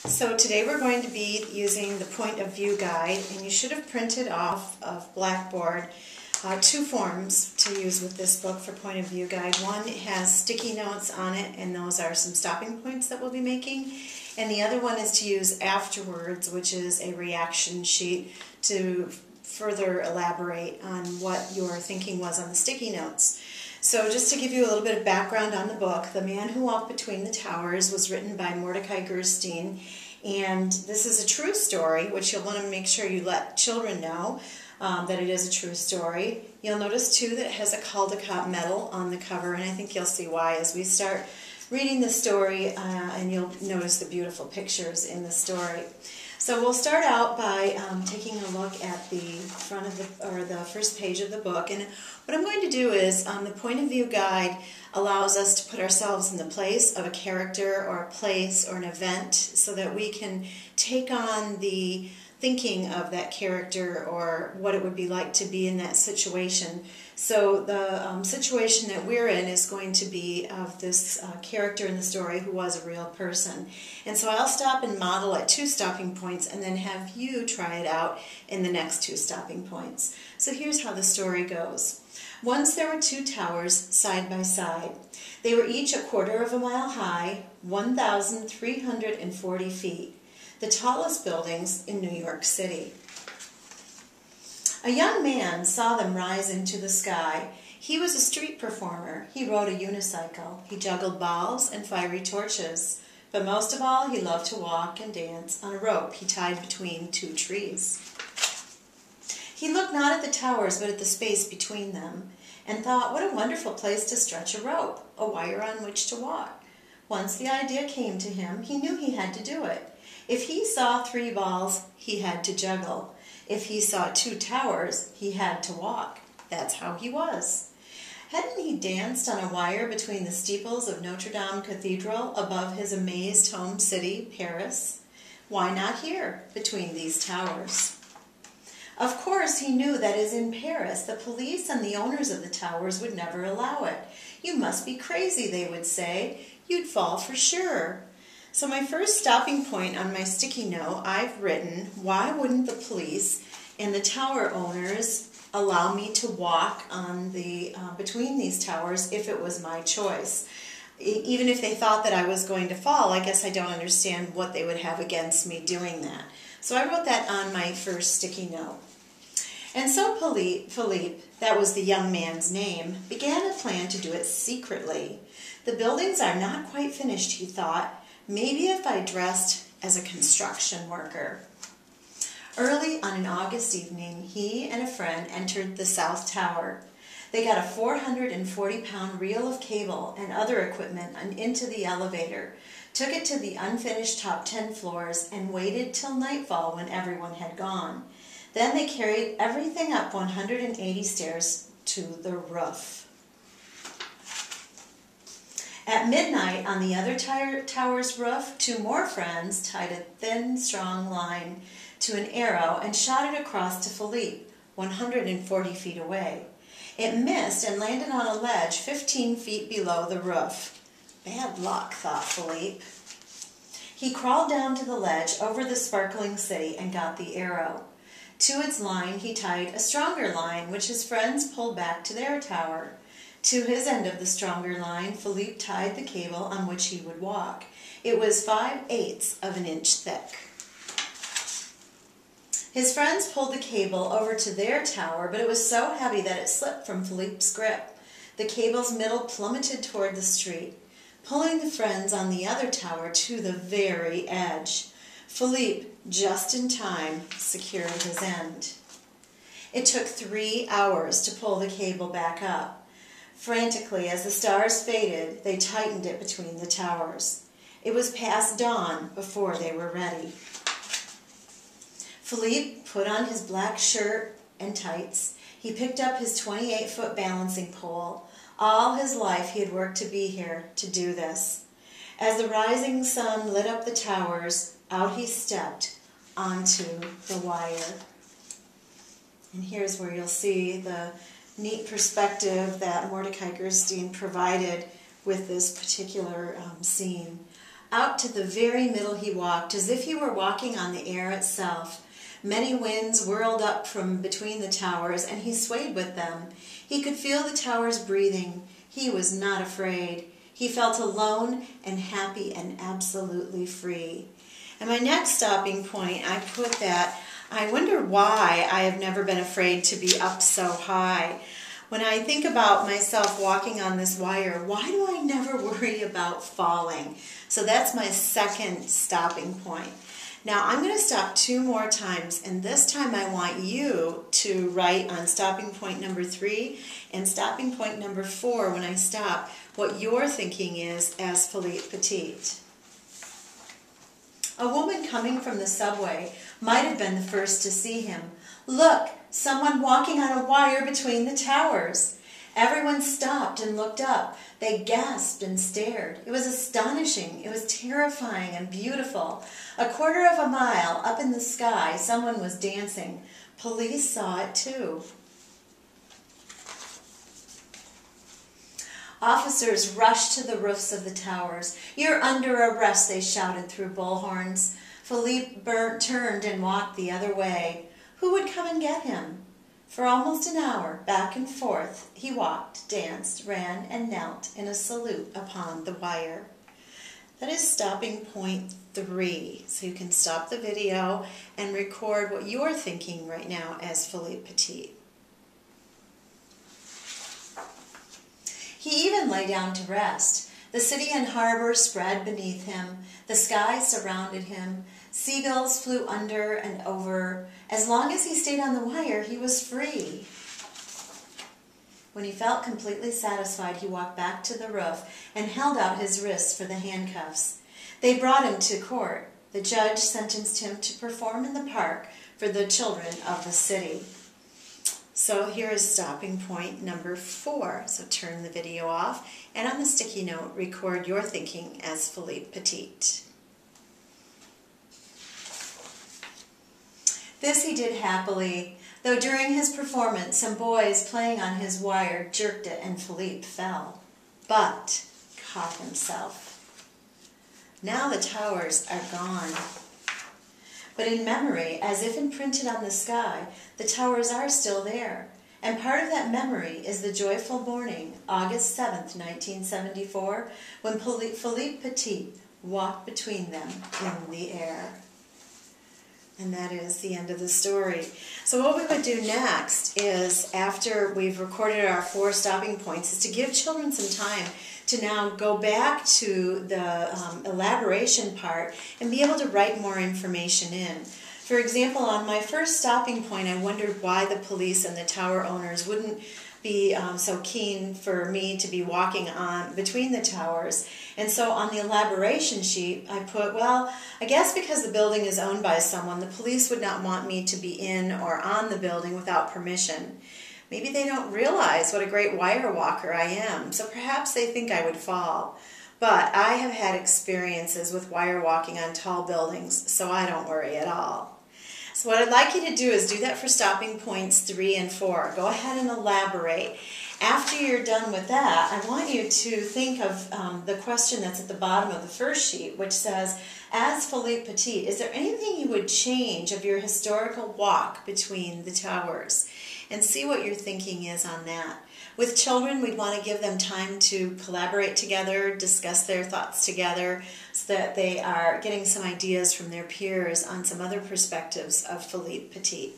So today we're going to be using the point of view guide, and you should have printed off of Blackboard two forms to use with this book for point of view guide. One has sticky notes on it, and those are some stopping points that we'll be making. And the other one is to use afterwards, which is a reaction sheet to further elaborate on what your thinking was on the sticky notes. So just to give you a little bit of background on the book, The Man Who Walked Between the Towers was written by Mordecai Gerstein, and this is a true story, which you'll want to make sure you let children know that it is a true story. You'll notice too that it has a Caldecott medal on the cover, and I think you'll see why as we start reading the story, and you'll notice the beautiful pictures in the story. So we'll start out by taking a look at the front of the first page of the book, and what I'm going to do is the point of view guide allows us to put ourselves in the place of a character or a place or an event so that we can take on the thinking of that character or what it would be like to be in that situation. So the situation that we're in is going to be of this character in the story who was a real person. And so I'll stop and model at two stopping points and then have you try it out in the next two stopping points. So here's how the story goes. Once there were two towers side by side. They were each 1/4 mile high, 1,340 feet. The tallest buildings in New York City. A young man saw them rise into the sky. He was a street performer. He rode a unicycle. He juggled balls and fiery torches. But most of all, he loved to walk and dance on a rope he tied between two trees. He looked not at the towers, but at the space between them, and thought, what a wonderful place to stretch a rope, a wire on which to walk. Once the idea came to him, he knew he had to do it. If he saw 3 balls, he had to juggle. If he saw 2 towers, he had to walk. That's how he was. Hadn't he danced on a wire between the steeples of Notre Dame Cathedral above his amazed home city, Paris? Why not here, between these towers? Of course, he knew that as in Paris, the police and the owners of the towers would never allow it. You must be crazy, they would say. You'd fall for sure. So my first stopping point on my sticky note, I've written, why wouldn't the police and the tower owners allow me to walk on the between these towers if it was my choice? Even if they thought that I was going to fall, I guess I don't understand what they would have against me doing that. So I wrote that on my first sticky note. And so Philippe, that was the young man's name, began a plan to do it secretly. The buildings are not quite finished, he thought. Maybe if I dressed as a construction worker. Early on an August evening, he and a friend entered the South Tower. They got a 440-pound reel of cable and other equipment into the elevator, took it to the unfinished top 10 floors, and waited till nightfall when everyone had gone. Then they carried everything up 180 stairs to the roof. At midnight, on the other tower's roof, 2 more friends tied a thin, strong line to an arrow and shot it across to Philippe, 140 feet away. It missed and landed on a ledge 15 feet below the roof. Bad luck, thought Philippe. He crawled down to the ledge over the sparkling city and got the arrow. To its line, he tied a stronger line, which his friends pulled back to their tower. To his end of the stronger line, Philippe tied the cable on which he would walk. It was 5/8 of an inch thick. His friends pulled the cable over to their tower, but it was so heavy that it slipped from Philippe's grip. The cable's middle plummeted toward the street, pulling the friends on the other tower to the very edge. Philippe, just in time, secured his end. It took 3 hours to pull the cable back up. Frantically, as the stars faded, they tightened it between the towers. It was past dawn before they were ready. Philippe put on his black shirt and tights. He picked up his 28-foot balancing pole. All his life he had worked to be here to do this. As the rising sun lit up the towers, out he stepped onto the wire. And here's where you'll see the neat perspective that Mordecai Gerstein provided with this particular scene. Out to the very middle he walked, as if he were walking on the air itself. Many winds whirled up from between the towers, and he swayed with them. He could feel the towers breathing. He was not afraid. He felt alone and happy and absolutely free. And my next stopping point, I put that, I wonder why I have never been afraid to be up so high. When I think about myself walking on this wire, why do I never worry about falling? So that's my second stopping point. Now I'm going to stop 2 more times, and this time I want you to write on stopping point number 3 and stopping point number 4 when I stop what your thinking is as Philippe Petit. A woman coming from the subway might have been the first to see him. Look, someone walking on a wire between the towers. Everyone stopped and looked up. They gasped and stared. It was astonishing. It was terrifying and beautiful. A quarter of a mile up in the sky, someone was dancing. Police saw it too. Officers rushed to the roofs of the towers. "You're under arrest," they shouted through bullhorns. Philippe turned and walked the other way. Who would come and get him? For almost an hour, back and forth, he walked, danced, ran, and knelt in a salute upon the wire. That is stopping point 3. So you can stop the video and record what you're thinking right now as Philippe Petit. He even lay down to rest. The city and harbor spread beneath him. The sky surrounded him. Seagulls flew under and over. As long as he stayed on the wire, he was free. When he felt completely satisfied, he walked back to the roof and held out his wrists for the handcuffs. They brought him to court. The judge sentenced him to perform in the park for the children of the city. So here is stopping point number 4. So turn the video off, and on the sticky note, record your thinking as Philippe Petit. This he did happily, though during his performance some boys playing on his wire jerked it and Philippe fell, but caught himself. Now the towers are gone. But in memory, as if imprinted on the sky, the towers are still there. And part of that memory is the joyful morning, August 7th, 1974, when Philippe Petit walked between them in the air. And that is the end of the story. So what we would do next is, after we've recorded our 4 stopping points, is to give children some time to now go back to the elaboration part and be able to write more information in. For example, on my first stopping point, I wondered why the police and the tower owners wouldn't be so keen for me to be walking on between the towers. And so on the elaboration sheet, I put, well, I guess because the building is owned by someone, the police would not want me to be in or on the building without permission. Maybe they don't realize what a great wire walker I am, so perhaps they think I would fall. But I have had experiences with wire walking on tall buildings, so I don't worry at all. So what I'd like you to do is do that for stopping points 3 and 4. Go ahead and elaborate. After you're done with that, I want you to think of the question that's at the bottom of the first sheet, which says, as Philippe Petit, is there anything you would change of your historical walk between the towers? And see what your thinking is on that. With children, we'd want to give them time to collaborate together, discuss their thoughts together, so that they are getting some ideas from their peers on some other perspectives of Philippe Petit.